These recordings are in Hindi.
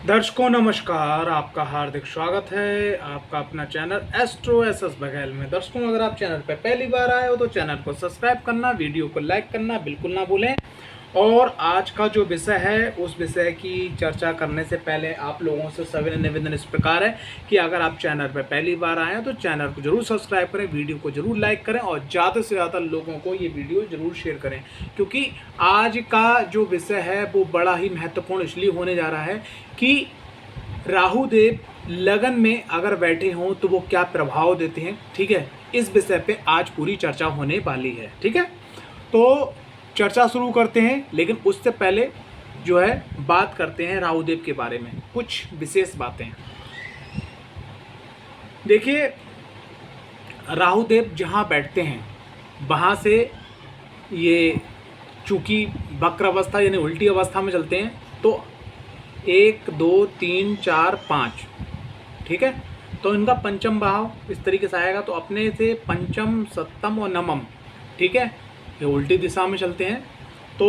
दर्शकों नमस्कार, आपका हार्दिक स्वागत है आपका अपना चैनल एस्ट्रो एसएस बघेल में। दर्शकों, अगर आप चैनल पर पहली बार आए हो तो चैनल को सब्सक्राइब करना, वीडियो को लाइक करना बिल्कुल ना भूलें। और आज का जो विषय है उस विषय की चर्चा करने से पहले आप लोगों से सविनय निवेदन इस प्रकार है कि अगर आप चैनल पर पहली बार आए हैं तो चैनल को जरूर सब्सक्राइब करें, वीडियो को जरूर लाइक करें और ज़्यादा से ज़्यादा लोगों को ये वीडियो जरूर शेयर करें, क्योंकि आज का जो विषय है वो बड़ा ही महत्वपूर्ण इसलिए होने जा रहा है कि राहु देव लगन में अगर बैठे हों तो वो क्या प्रभाव देते हैं। ठीक है, इस विषय पे आज पूरी चर्चा होने वाली है। ठीक है, तो चर्चा शुरू करते हैं, लेकिन उससे पहले जो है बात करते हैं राहु देव के बारे में, कुछ विशेष बातें। देखिए, राहु देव जहाँ बैठते हैं वहाँ से ये चूँकि वक्र अवस्था यानी उल्टी अवस्था में चलते हैं तो 1 2 3 4 5, ठीक है, तो इनका पंचम भाव इस तरीके से आएगा। तो अपने से पंचम, सप्तम और नवम, ठीक है, ये उल्टी दिशा में चलते हैं। तो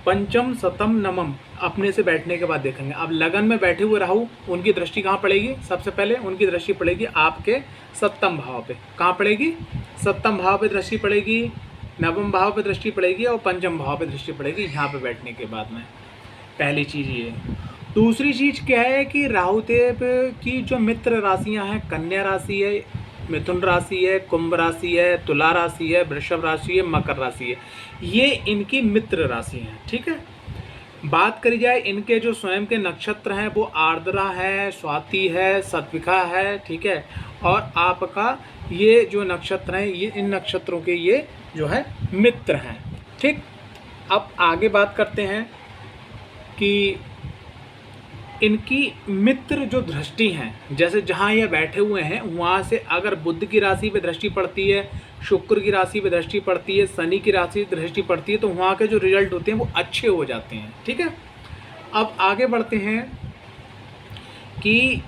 पंचम, सप्तम, नवम अपने से बैठने के बाद देखेंगे। अब लगन में बैठे हुए राहु, उनकी दृष्टि कहाँ पड़ेगी? सबसे पहले उनकी दृष्टि पड़ेगी आपके सप्तम भाव पे। कहाँ पड़ेगी? सप्तम भाव पे दृष्टि पड़ेगी, नवम भाव पे दृष्टि पड़ेगी और पंचम भाव पे दृष्टि पड़ेगी यहाँ पे बैठने के बाद में। पहली चीज़ ये। दूसरी चीज़ क्या है कि राहु देव की जो मित्र राशियां हैं, कन्या राशि है, मिथुन राशि है, कुंभ राशि है, तुला राशि है, वृषभ राशि है, मकर राशि है, ये इनकी मित्र राशि हैं। ठीक है, बात करी जाए इनके जो स्वयं के नक्षत्र हैं वो आर्द्रा है, स्वाति है, सत्विका है, ठीक है, और आपका ये जो नक्षत्र हैं ये इन नक्षत्रों के ये जो है मित्र हैं। ठीक, अब आगे बात करते हैं कि इनकी मित्र जो दृष्टि हैं, जैसे जहाँ ये बैठे हुए हैं वहाँ से अगर बुध की राशि पे दृष्टि पड़ती है, शुक्र की राशि पे दृष्टि पड़ती है, शनि की राशि पे दृष्टि पड़ती है, तो वहाँ के जो रिजल्ट होते हैं वो अच्छे हो जाते हैं। ठीक है, अब आगे बढ़ते हैं कि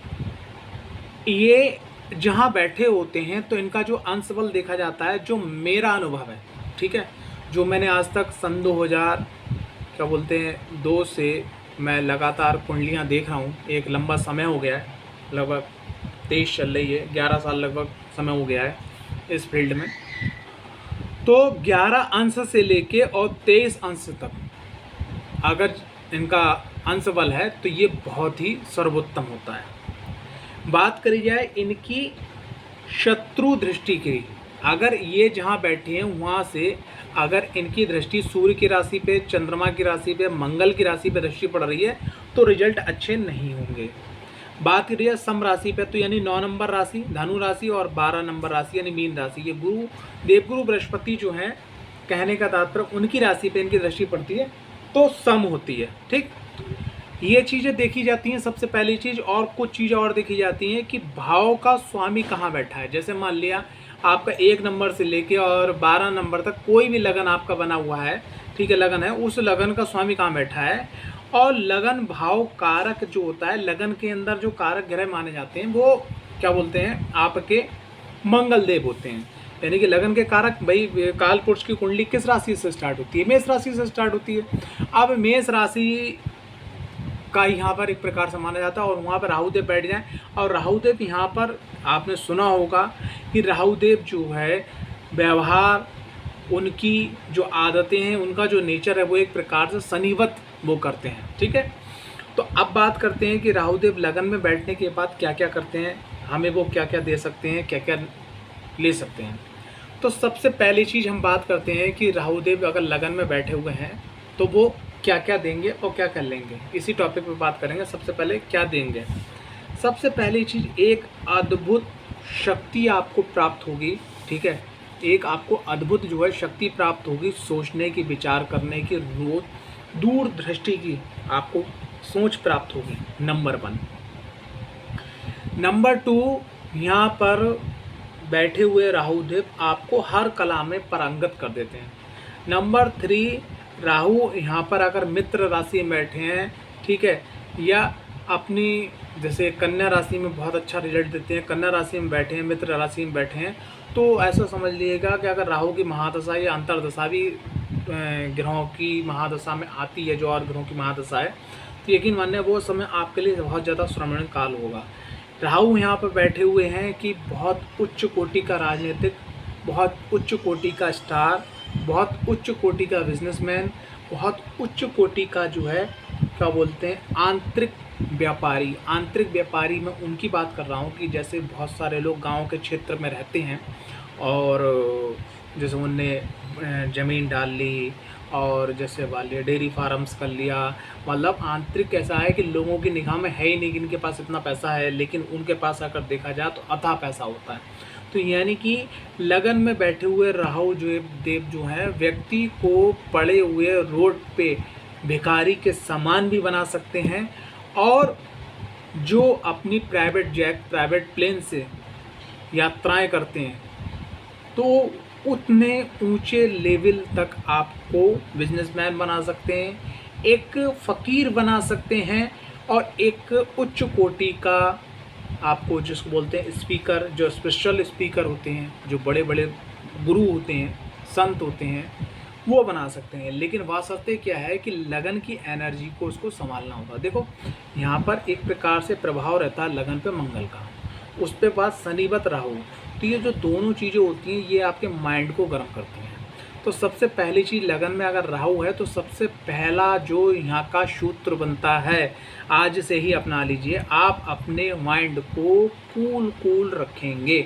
ये जहाँ बैठे होते हैं तो इनका जो अंश बल देखा जाता है, जो मेरा अनुभव है, ठीक है, जो मैंने आज तक सन 2000 क्या बोलते हैं 2 से मैं लगातार कुंडलियाँ देख रहा हूँ। एक लंबा समय हो गया है, लगभग 23 चल रही है, 11 साल लगभग समय हो गया है इस फील्ड में। तो 11 अंश से लेके और 23 अंश तक अगर इनका अंश बल है तो ये बहुत ही सर्वोत्तम होता है। बात करी जाए इनकी शत्रु दृष्टि की, अगर ये जहाँ बैठे हैं वहाँ से अगर इनकी दृष्टि सूर्य की राशि पे, चंद्रमा की राशि पे, मंगल की राशि पे दृष्टि पड़ रही है तो रिजल्ट अच्छे नहीं होंगे। बात करिए सम राशि पे, तो यानी 9 नंबर राशि धनु राशि और 12 नंबर राशि यानी मीन राशि, ये गुरु देवगुरु बृहस्पति जो हैं, कहने का तात्पर्य उनकी राशि पे इनकी दृष्टि पड़ती है तो सम होती है। ठीक, ये चीज़ें देखी जाती हैं सबसे पहली चीज़। और कुछ चीज़ें और देखी जाती हैं कि भाव का स्वामी कहाँ बैठा है। जैसे मान लिया आपका 1 नंबर से लेके और 12 नंबर तक कोई भी लगन आपका बना हुआ है, ठीक है, लगन है, उस लगन का स्वामी कहाँ बैठा है। और लगन भाव कारक जो होता है, लगन के अंदर जो कारक ग्रह माने जाते हैं वो क्या बोलते हैं, आपके मंगल देव होते हैं। यानी कि लगन के कारक, भाई काल पुरुष की कुंडली किस राशि से स्टार्ट होती है? मेष राशि से स्टार्ट होती है। अब मेष राशि का यहाँ पर एक प्रकार से माना जाता है और वहाँ पर राहुदेव बैठ जाए। और राहुदेव यहाँ पर आपने सुना होगा कि राहुदेव जो है व्यवहार, उनकी जो आदतें हैं, उनका जो नेचर है वो एक प्रकार से शनिवत वो करते हैं। ठीक है, तो अब बात करते हैं कि राहुदेव लगन में बैठने के बाद क्या क्या करते हैं, हमें वो क्या क्या दे सकते हैं, क्या क्या ले सकते हैं। तो सबसे पहली चीज़ हम बात करते हैं कि राहुदेव अगर लगन में बैठे हुए हैं तो वो क्या क्या देंगे और क्या कर लेंगे, इसी टॉपिक पे बात करेंगे। सबसे पहले क्या देंगे, सबसे पहली चीज़ एक अद्भुत शक्ति आपको प्राप्त होगी। ठीक है, एक आपको अद्भुत जो है शक्ति प्राप्त होगी, सोचने की, विचार करने की, दूरदृष्टि की आपको सोच प्राप्त होगी, नंबर 1। नंबर 2, यहाँ पर बैठे हुए राहुदेव आपको हर कला में पारंगत कर देते हैं। नंबर 3, राहु यहाँ पर अगर मित्र राशि में बैठे हैं, ठीक है, या अपनी जैसे कन्या राशि में बहुत अच्छा रिजल्ट देते हैं, कन्या राशि में बैठे हैं, मित्र राशि में बैठे हैं, तो ऐसा समझ लीजिएगा कि अगर राहु की महादशा या अंतरदशा भी ग्रहों की महादशा में आती है, जो और ग्रहों की महादशा है, तो यकीन मानिए वो समय आपके लिए बहुत ज़्यादा स्वर्णिम काल होगा। राहु यहाँ पर बैठे हुए हैं कि बहुत उच्च कोटि का राजनीतिक, बहुत उच्च कोटि का स्टार, बहुत उच्च कोटि का बिजनेसमैन, बहुत उच्च कोटि का जो है क्या बोलते हैं आंतरिक व्यापारी। आंतरिक व्यापारी मैं उनकी बात कर रहा हूँ कि जैसे बहुत सारे लोग गांव के क्षेत्र में रहते हैं और जैसे उनने ज़मीन डाल ली और जैसे वाले डेयरी फार्म्स कर लिया, मतलब आंतरिक ऐसा है कि लोगों की निगाह में है ही नहीं कि इनके पास इतना पैसा है, लेकिन उनके पास अगर देखा जाए तो अथाह पैसा होता है। तो यानी कि लगन में बैठे हुए राहु जो देव जो हैं व्यक्ति को पड़े हुए रोड पे भिखारी के समान भी बना सकते हैं, और जो अपनी प्राइवेट जेट प्राइवेट प्लेन से यात्राएं करते हैं तो उतने ऊंचे लेवल तक आपको बिजनेसमैन बना सकते हैं, एक फ़कीर बना सकते हैं, और एक उच्च कोटि का आपको जिसको बोलते हैं स्पीकर, जो स्पेशल स्पीकर होते हैं, जो बड़े बड़े गुरु होते हैं, संत होते हैं, वो बना सकते हैं। लेकिन वास्तव क्या है कि लगन की एनर्जी को उसको संभालना होता है। देखो यहाँ पर एक प्रकार से प्रभाव रहता है लगन पे मंगल का, उस पे बाद शनिवत राहु, तो ये जो दोनों चीज़ें होती हैं ये आपके माइंड को गर्म करती हैं। तो सबसे पहली चीज़ लगन में अगर राहु है तो सबसे पहला जो यहाँ का सूत्र बनता है, आज से ही अपना लीजिए, आप अपने माइंड को कूल रखेंगे।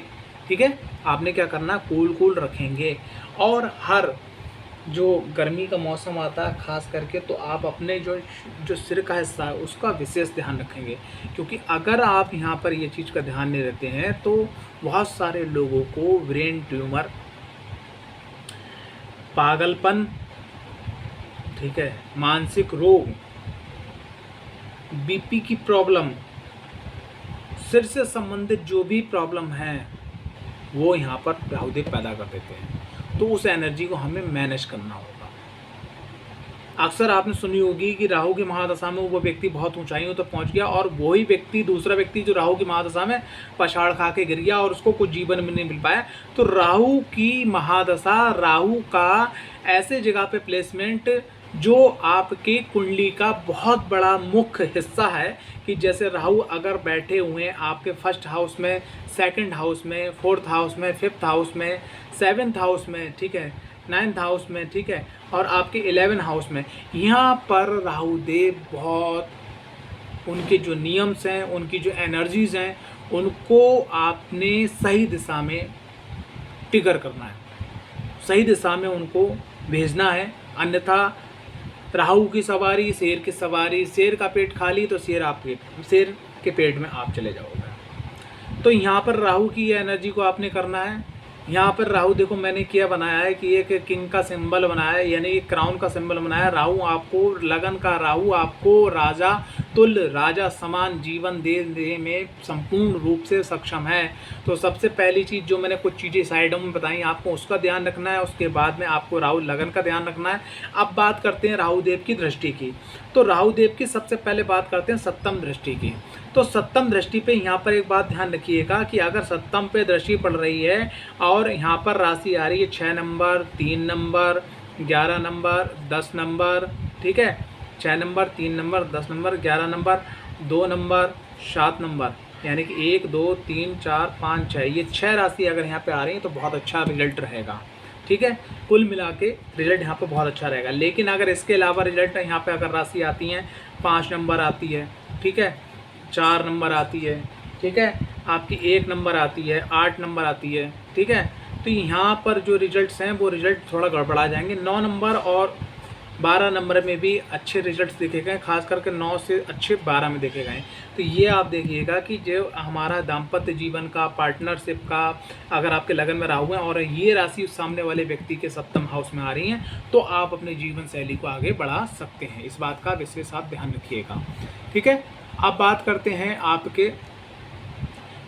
ठीक है, आपने क्या करना, कूल रखेंगे। और हर जो गर्मी का मौसम आता है खास करके, तो आप अपने जो सिर का हिस्सा है उसका विशेष ध्यान रखेंगे, क्योंकि अगर आप यहाँ पर ये चीज़ का ध्यान नहीं रखते हैं तो बहुत सारे लोगों को ब्रेन ट्यूमर, पागलपन, ठीक है, मानसिक रोग, बीपी की प्रॉब्लम, सिर से संबंधित जो भी प्रॉब्लम है वो यहाँ पर राहुदेव पैदा कर देते हैं। तो उस एनर्जी को हमें मैनेज करना होगा। अक्सर आपने सुनी होगी कि राहु की महादशा में वो व्यक्ति बहुत ऊंचाइयों तक पहुंच गया, और वही व्यक्ति दूसरा व्यक्ति जो राहु की महादशा में पछाड़ खा के गिर गया और उसको कुछ जीवन में नहीं मिल पाया। तो राहु की महादशा, राहु का ऐसे जगह पे प्लेसमेंट जो आपकी कुंडली का बहुत बड़ा मुख्य हिस्सा है, कि जैसे राहु अगर बैठे हुए हैं आपके फर्स्ट हाउस में, सेकंड हाउस में, फोर्थ हाउस में, फिफ्थ हाउस में, सेवन्थ हाउस में, ठीक है, नाइन्थ हाउस में, ठीक है, और आपके 11 हाउस में, यहाँ पर राहु देव बहुत, उनके जो नियम्स हैं, उनकी जो एनर्जीज़ हैं, उनको आपने सही दिशा में ट्रिगर करना है, सही दिशा में उनको भेजना है। अन्यथा राहु की सवारी, शेर की सवारी, शेर का पेट खाली तो शेर के पेट में आप चले जाओगे। तो यहाँ पर राहु की एनर्जी को आपने करना है। यहाँ पर राहु देखो मैंने क्या बनाया है कि एक किंग का सिंबल बनाया है, यानी एक क्राउन का सिंबल बनाया है। राहु आपको, लगन का राहु आपको राजा तुल्य, राजा समान जीवन देने में संपूर्ण रूप से सक्षम है। तो सबसे पहली चीज़ जो मैंने कुछ चीज़ें साइडों में बताई आपको, उसका ध्यान रखना है। उसके बाद में आपको राहु लगन का ध्यान रखना है। अब बात करते हैं राहु देव की दृष्टि की। तो राहु देव की सबसे पहले बात करते हैं सप्तम दृष्टि की। तो सप्तम दृष्टि पे यहाँ पर एक बात ध्यान रखिएगा कि अगर सप्तम पे दृष्टि पड़ रही है और यहाँ पर राशि आ रही है 6 नंबर, 3 नंबर, 11 नंबर, 10 नंबर, ठीक है, 6 number, 3 number, 10 number, 11 number, 2 number, 7 number, यानी कि 1, 2, 3, 4, 5, 6, ये 6 राशि अगर यहाँ पे आ रही है तो बहुत अच्छा रिजल्ट रहेगा। ठीक है, कुल मिला के रिजल्ट यहाँ पे बहुत अच्छा रहेगा। लेकिन अगर इसके अलावा रिजल्ट यहाँ पे अगर राशि आती हैं 5 नंबर आती है, ठीक है, 4 नंबर आती है, ठीक है, आपकी 1 नंबर आती है, 8 नंबर आती है, ठीक है, तो यहाँ पर जो रिजल्ट्स हैं वो रिजल्ट थोड़ा गड़बड़ा जाएंगे। 9 नंबर और 12 नंबर में भी अच्छे रिजल्ट्स देखे गए, खास करके 9 से अच्छे 12 में देखे गए। तो ये आप देखिएगा कि जो हमारा दाम्पत्य जीवन का, पार्टनरशिप का, अगर आपके लगन में राहु है और ये राशि उस सामने वाले व्यक्ति के सप्तम हाउस में आ रही हैं, तो आप अपने जीवन शैली को आगे बढ़ा सकते हैं। इस बात का विशेष आप ध्यान रखिएगा। ठीक है, अब बात करते हैं आपके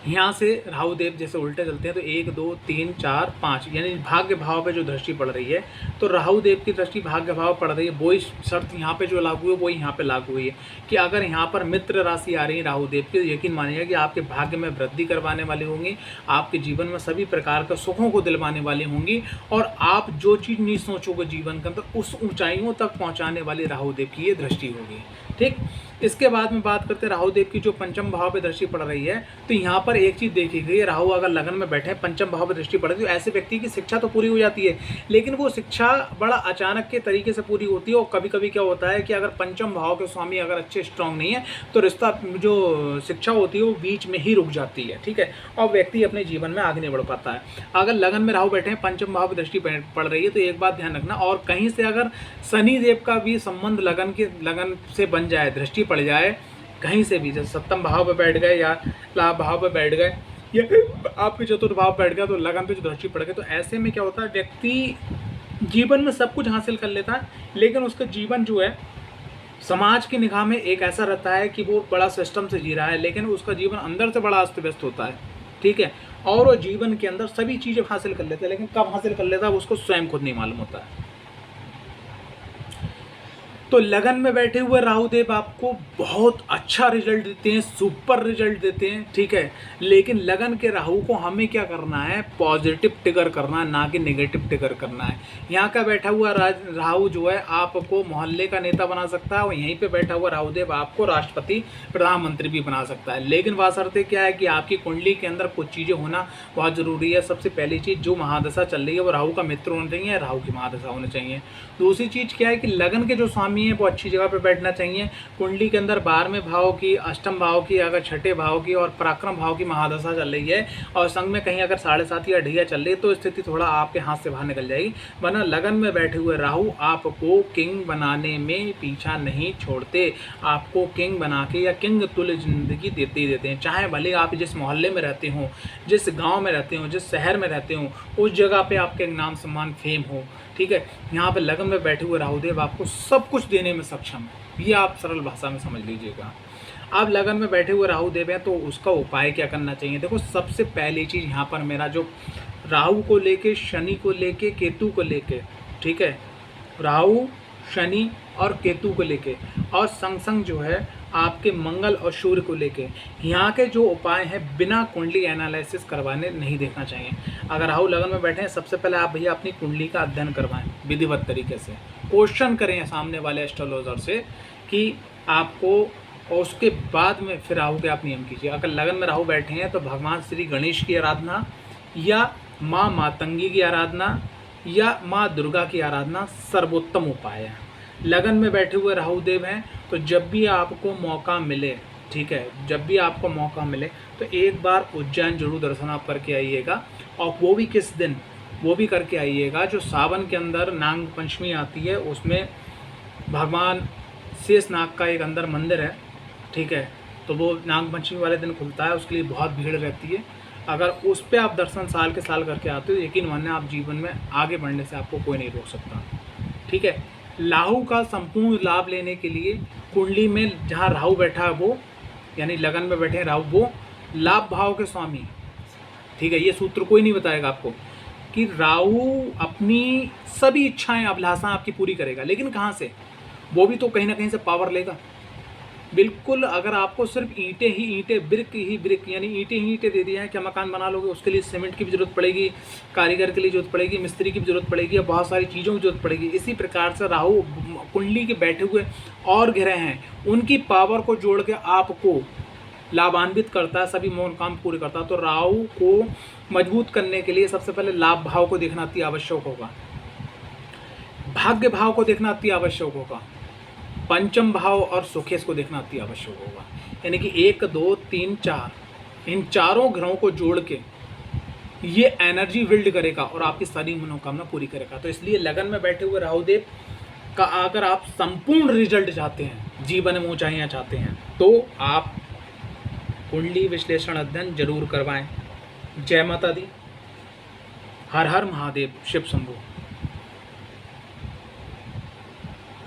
यहाँ से राहु देव जैसे उल्टे चलते हैं तो 1, 2, 3, 4, 5 यानी भाग्य भाव पे जो दृष्टि पड़ रही है, तो राहु देव की दृष्टि भाग्य भाव पड़ रही है। वही शर्त यहाँ पे जो लागू है वही यहाँ पे लागू हुई है कि अगर यहाँ पर मित्र राशि आ रही है राहु देव की, तो यकीन मानिएगा कि आपके भाग्य में वृद्धि करवाने वाली होंगी, आपके जीवन में सभी प्रकार के सुखों को दिलवाने वाली होंगी, और आप जो चीज़ नहीं सोचोगे जीवन के अंदर उस ऊंचाइयों तक पहुँचाने वाली राहु देव की ये दृष्टि होगी। ठीक, इसके बाद में बात करते हैं राहु देव की जो पंचम भाव पे दृष्टि पड़ रही है। तो यहाँ पर एक चीज़ देखी गई है, राहु अगर लगन में बैठे पंचम भाव पे दृष्टि पड़ रही है तो ऐसे व्यक्ति की शिक्षा तो पूरी हो जाती है, लेकिन वो शिक्षा बड़ा अचानक के तरीके से पूरी होती है। और कभी कभी क्या होता है कि अगर पंचम भाव के स्वामी अगर अच्छे स्ट्रांग नहीं है तो रिश्ता जो शिक्षा होती है वो बीच में ही रुक जाती है, ठीक है, और व्यक्ति अपने जीवन में आगे नहीं बढ़ पाता है। अगर लगन में राहु बैठे हैं पंचम भाव पे दृष्टि पड़ रही है तो एक बात ध्यान रखना, और कहीं से अगर शनि देव का भी संबंध लगन से बन जाए, दृष्टि पड़ जाए कहीं से भी, जैसे सप्तम भाव पे बैठ गए या लाभ भाव पे बैठ गए या आपके चतुर्थ भाव बैठ गया तो लगन पे जो दृष्टि पड़ गई, तो ऐसे में क्या होता है व्यक्ति जीवन में सब कुछ हासिल कर लेता है, लेकिन उसका जीवन जो है समाज की निगाह में एक ऐसा रहता है कि वो बड़ा सिस्टम से जी रहा है, लेकिन उसका जीवन अंदर से बड़ा अस्त व्यस्त होता है, ठीक है, और वो जीवन के अंदर सभी चीज़ें हासिल कर लेते हैं, लेकिन कब हासिल कर लेता है उसको स्वयं खुद नहीं मालूम होता है। तो लगन में बैठे हुए राहु देव आपको बहुत अच्छा रिजल्ट देते हैं, सुपर रिजल्ट देते हैं, ठीक है, लेकिन लगन के राहु को हमें क्या करना है, पॉजिटिव ट्रिगर करना है, ना कि नेगेटिव ट्रिगर करना है। यहाँ का बैठा हुआ राहु जो है आपको मोहल्ले का नेता बना सकता है, और यहीं पे बैठा हुआ राहु देव आपको राष्ट्रपति प्रधानमंत्री भी बना सकता है, लेकिन वासरते क्या है कि आपकी कुंडली के अंदर कुछ चीज़ें होना बहुत ज़रूरी है। सबसे पहली चीज़, जो महादशा चल रही है वो राहु का मित्र होना चाहिए, राहु की महादशा होनी चाहिए। दूसरी चीज़ क्या है कि लगन के जो स्वामी है वो अच्छी जगह पे बैठना चाहिए। कुंडली के अंदर 12वें भाव की, अष्टम भाव की, अगर छठे भाव की और पराक्रम भाव की महादशा चल रही है और संग में कहीं अगर 7.5 या ढैया चल रही है तो स्थिति थोड़ा आपके हाथ से बाहर निकल जाएगी। वरना लगन में बैठे हुए राहु आपको किंग बनाने में पीछा नहीं छोड़ते, आपको किंग बना के या किंग तुल्य जिंदगी देते ही देते हैं। चाहे भले आप जिस मोहल्ले में रहते हो, जिस गाँव में रहते हो, जिस शहर में रहते हो, उस जगह पर आपके नाम सम्मान फेम हो, ठीक है, यहाँ पे लगन में बैठे हुए राहुदेव आपको सब कुछ देने में सक्षम है। ये आप सरल भाषा में समझ लीजिएगा। आप लगन में बैठे हुए राहुदेव हैं तो उसका उपाय क्या करना चाहिए। देखो, सबसे पहली चीज़ यहाँ पर मेरा जो राहु को लेके, शनि को लेके, केतु को लेके, ठीक है, राहु, शनि और केतु को लेके, और संग संग जो है आपके मंगल और सूर्य को लेके, यहाँ के जो उपाय हैं बिना कुंडली एनालिसिस करवाने नहीं देखना चाहिए। अगर राहु लगन में बैठे हैं, सबसे पहले आप भैया अपनी कुंडली का अध्ययन करवाएं विधिवत तरीके से, क्वेश्चन करें सामने वाले एस्ट्रोलॉजर से कि आपको, और उसके बाद में फिर राहु के आप नियम कीजिए। अगर लगन में राहु बैठे हैं तो भगवान श्री गणेश की आराधना या माँ मातंगी की आराधना या माँ दुर्गा की आराधना सर्वोत्तम उपाय है। लगन में बैठे हुए राहुदेव हैं तो जब भी आपको मौका मिले, ठीक है, जब भी आपको मौका मिले तो एक बार उज्जैन जरूर दर्शन आप करके आइएगा, और वो भी किस दिन, वो भी करके आइएगा जो सावन के अंदर नाग पंचमी आती है, उसमें भगवान शेष नाग का एक अंदर मंदिर है, ठीक है, तो वो नाग पंचमी वाले दिन खुलता है, उसके लिए बहुत भीड़ रहती है। अगर उस पर आप दर्शन साल के साल करके आते हो, यकीन मानना आप जीवन में आगे बढ़ने से आपको कोई नहीं रोक सकता, ठीक है। राहु का संपूर्ण लाभ लेने के लिए कुंडली में जहाँ राहु बैठा है वो, यानी लगन में बैठे हैं राहु, वो लाभ भाव के स्वामी, ठीक है, ये सूत्र कोई नहीं बताएगा आपको कि राहु अपनी सभी इच्छाएं, अभिलाषाएं आपकी पूरी करेगा, लेकिन कहाँ से, वो भी तो कहीं ना कहीं से पावर लेगा। बिल्कुल, अगर आपको सिर्फ ईंटें ही ईंटें, ब्रिक ही ब्रिक, यानी ईंटें ही ईंटें दे दिया है, क्या मकान बना लोगे, उसके लिए सीमेंट की भी जरूरत पड़ेगी, कारीगर के लिए जरूरत पड़ेगी, मिस्त्री की भी जरूरत पड़ेगी, और बहुत सारी चीज़ों की जरूरत पड़ेगी। इसी प्रकार से राहु कुंडली के बैठे हुए और ग्रह हैं, उनकी पावर को जोड़ के आपको लाभान्वित करता है, सभी मौन काम पूरे करता है। तो राहु को मजबूत करने के लिए सबसे पहले लाभ भाव को देखना अति आवश्यक होगा, भाग्य भाव को देखना अति आवश्यक होगा, पंचम भाव और सुखेश को देखना अति आवश्यक होगा। यानी कि 1, 2, 3, 4, इन चारों ग्रहों को जोड़ के ये एनर्जी बिल्ड करेगा और आपकी सारी मनोकामना पूरी करेगा। तो इसलिए लगन में बैठे हुए राहुदेव का अगर आप संपूर्ण रिजल्ट चाहते हैं, जीवन में ऊंचाइयां चाहते हैं, तो आप कुंडली विश्लेषण अध्ययन जरूर करवाएं। जय माता दी, हर हर महादेव, शिव शंभू।